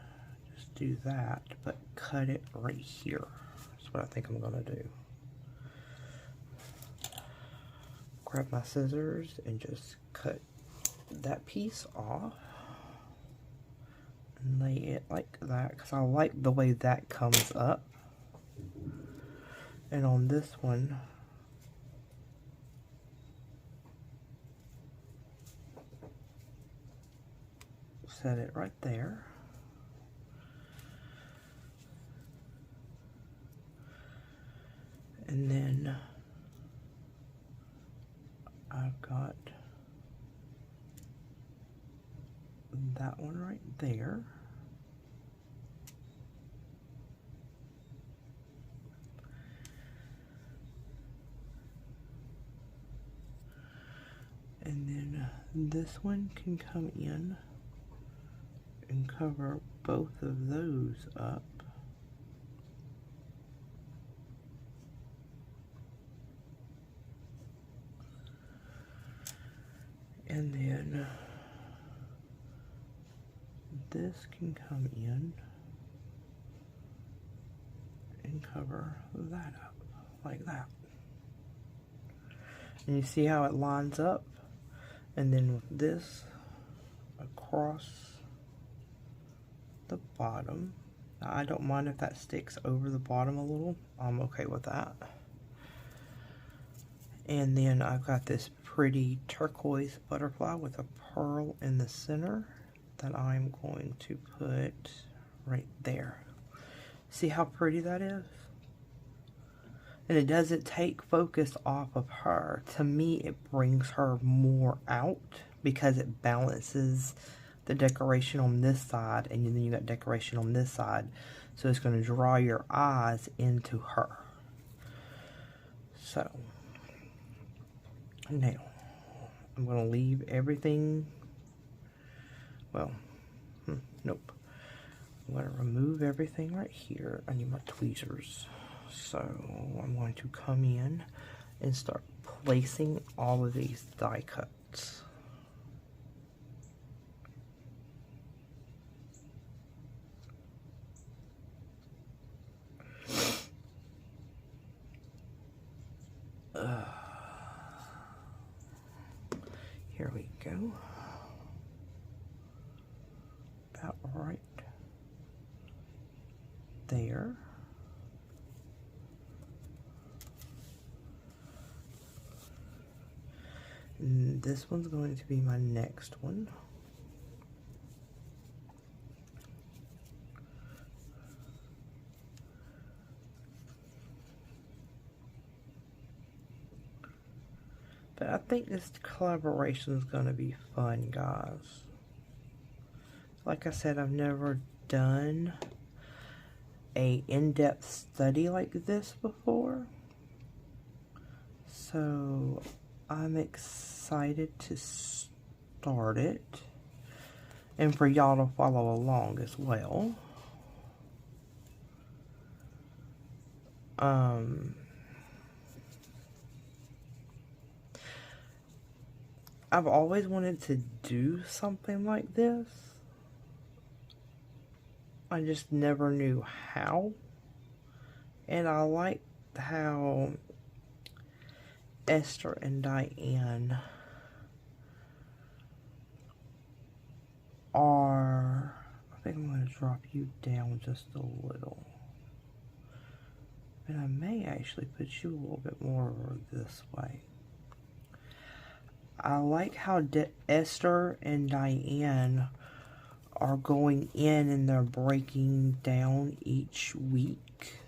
just do that, but cut it right here. That's what I think I'm gonna do. Grab my scissors and just cut that piece off and lay it like that, because I like the way that comes up. And on this one, set it right there. And then I've got that one right there. And then this one can come in and cover both of those up. And then this can come in and cover that up like that. And you see how it lines up? And then with this across the bottom. Now, I don't mind if that sticks over the bottom a little. I'm okay with that. And then I've got this pretty turquoise butterfly with a pearl in the center that I'm going to put right there. See how pretty that is? And it doesn't take focus off of her. To me, it brings her more out because it balances the decoration on this side, and then you got decoration on this side. So it's going to draw your eyes into her. So now I'm going to leave everything. Well, nope. I'm going to remove everything right here. I need my tweezers. So I'm going to come in and start placing all of these die cuts. Here we go. About right there. And this one's going to be my next one. But I think this collaboration is going to be fun, guys. Like I said, I've never done a in-depth study like this before. So I'm excited to start it. And for y'all to follow along as well. I've always wanted to do something like this. I just never knew how. And I like how Esther and Diane are... I think I'm going to drop you down just a little. And I may actually put you a little bit more this way. I like how Esther and Diane are going in and they're breaking down each week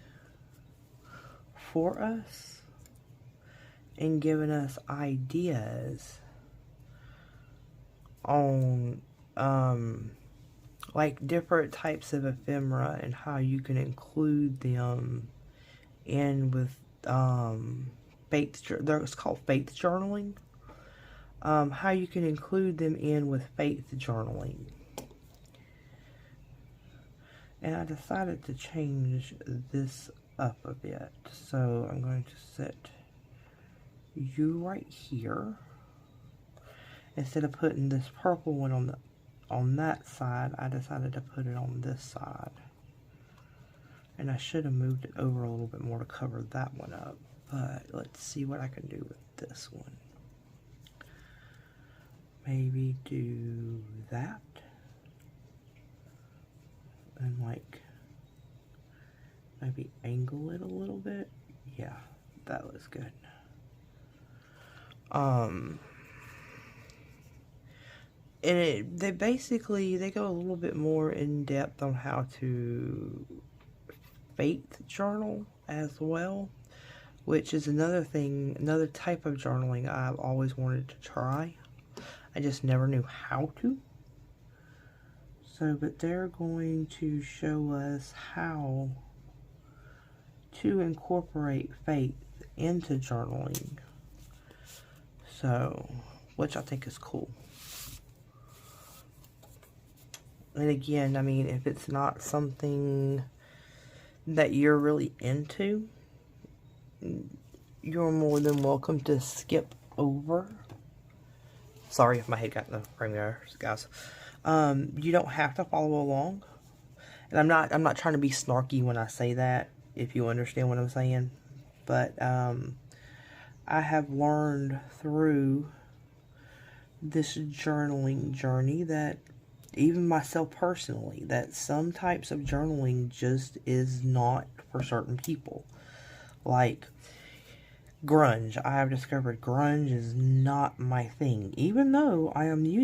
for us and giving us ideas on like different types of ephemera and how you can include them in with it's called faith journaling. How you can include them in with faith journaling. And I decided to change this up a bit. So I'm going to set you right here. Instead of putting this purple one on that side, I decided to put it on this side. And I should have moved it over a little bit more to cover that one up. But let's see what I can do with this one. Maybe do that. And like, maybe angle it a little bit. Yeah, that looks good. And they go a little bit more in depth on how to faith journal as well, which is another type of journaling I've always wanted to try. I just never knew how to. So, but they're going to show us how to incorporate faith into journaling. So, which I think is cool. And again, I mean, if it's not something that you're really into, you're more than welcome to skip over Sorry if my head got in the frame there, guys. You don't have to follow along. And I'm not trying to be snarky when I say that, if you understand what I'm saying. But I have learned through this journaling journey that, even myself personally, that some types of journaling just is not for certain people. Like grunge. I have discovered grunge is not my thing. Even though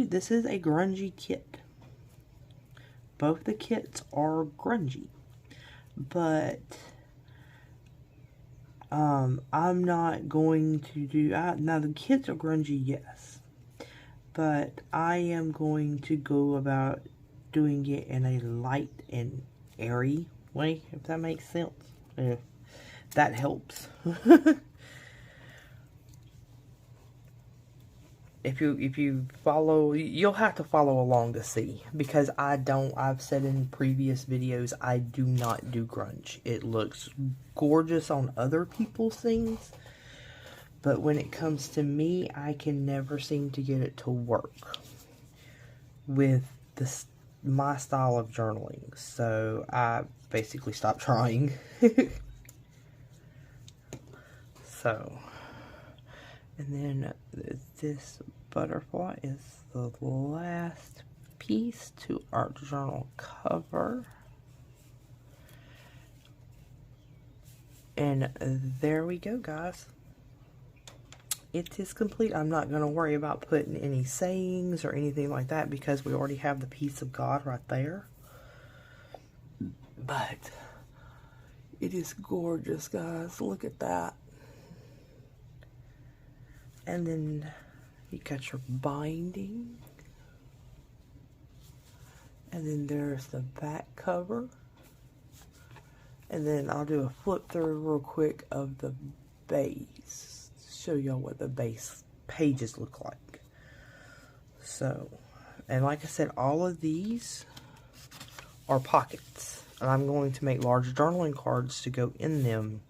this is a grungy kit. Both the kits are grungy. But I'm not going to do... now, the kits are grungy, yes. But I am going to go about doing it in a light and airy way, if that makes sense. If that helps. If you follow, you'll have to follow along to see. Because I've said in previous videos, I do not do grunge. It looks gorgeous on other people's things. But when it comes to me, I can never seem to get it to work with my style of journaling. So I basically stopped trying. So, and then this butterfly is the last piece to our journal cover. And there we go, guys. It is complete. I'm not going to worry about putting any sayings or anything like that because we already have the peace of God right there. But it is gorgeous, guys. Look at that. And then you got your binding. And then there's the back cover. And then I'll do a flip through real quick of the base. Show y'all what the base pages look like. So, and like I said, all of these are pockets. And I'm going to make large journaling cards to go in them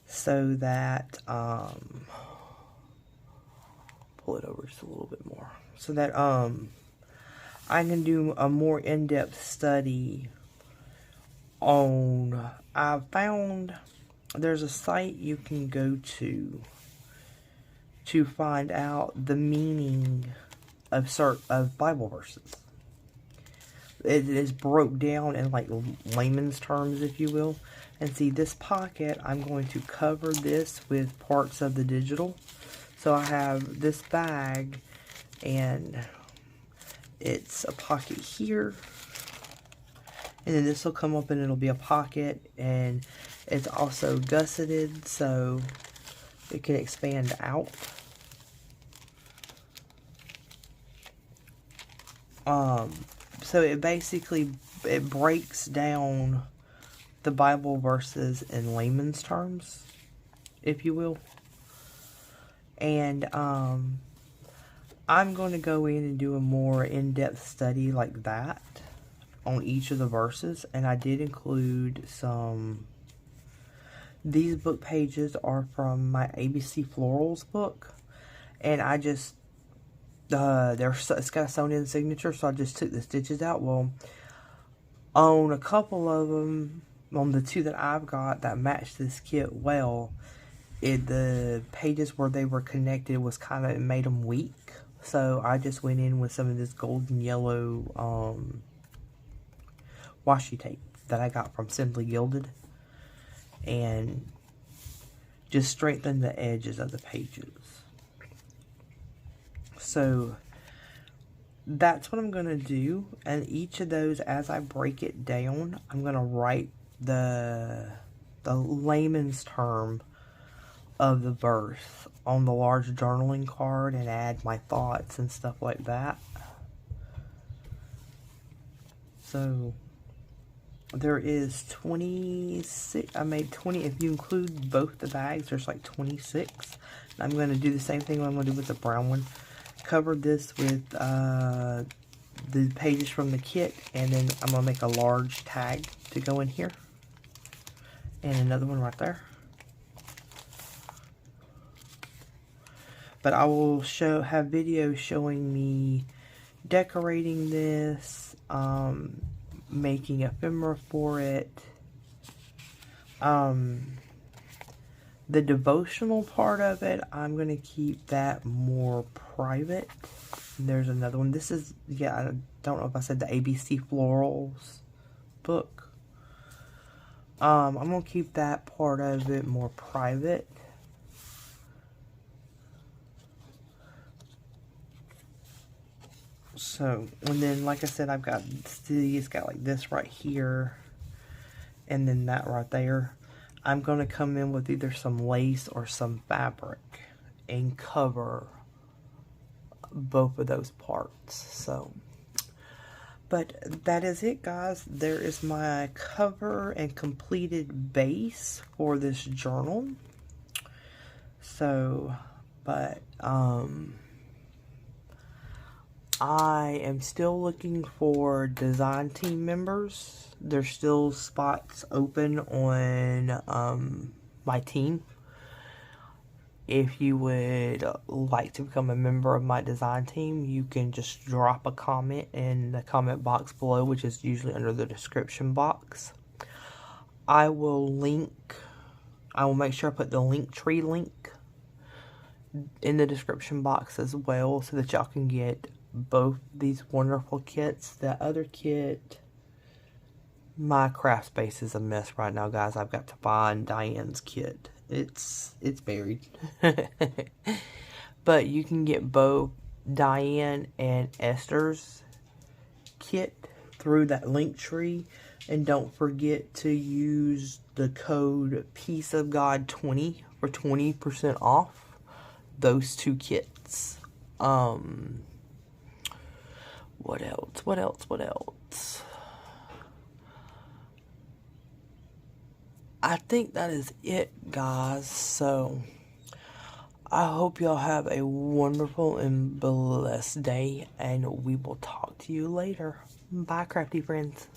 so that, pull it over just a little bit more. So that, I can do a more in-depth study on, I found there's a site you can go to find out the meaning of Bible verses. It is broke down in like layman's terms, if you will. And see, this pocket, I'm going to cover this with parts of the digital. So I have this bag, and it's a pocket here. And then this will come up and it'll be a pocket. And it's also gusseted, so it can expand out. So it basically, it breaks down the Bible verses in layman's terms, if you will. And I'm going to go in and do a more in-depth study like that on each of the verses. And I did include some... These book pages are from my ABC Florals book. And I just... it's got a sewn-in signature, so I just took the stitches out. Well, on a couple of them, on the two that I've got that match this kit well, the pages where they were connected was kind of, it made them weak. So I just went in with some of this golden yellow washi tape that I got from Simply Gilded, and just strengthened the edges of the pages. So that's what I'm going to do. And each of those, as I break it down, I'm going to write the layman's term of the verse on the large journaling card and add my thoughts and stuff like that. So there is 26. I made 20. If you include both the bags, there's like 26. And I'm going to do the same thing I'm going to do with the brown one. Covered this with the pages from the kit, and then I'm going to make a large tag to go in here. And another one right there. But I will have videos showing me decorating this, making ephemera for it. The devotional part of it, I'm going to keep that more private. There's another one. This is, yeah, I don't know if I said the ABC Florals book. I'm going to keep that part of it more private. So, and then, like I said, I've got, see, it's got like this right here, and then that right there. I'm going to come in with either some lace or some fabric and cover both of those parts. So, but that is it, guys. There is my cover and completed base for this journal. So, but I am still looking for design team members. There's still spots open on my team. If you would like to become a member of my design team, you can just drop a comment in the comment box below, which is usually under the description box. I will make sure I put the Linktree link in the description box as well, so that y'all can get both these wonderful kits. That other kit, my craft space is a mess right now, guys. I've got to find Diane's kit. It's buried. But you can get both Diane and Esther's kit through that Linktree. And don't forget to use the code PeaceOfGod20 for 20% off those two kits. What else? What else? I think that is it, guys. So, I hope y'all have a wonderful and blessed day, and we will talk to you later. Bye, crafty friends.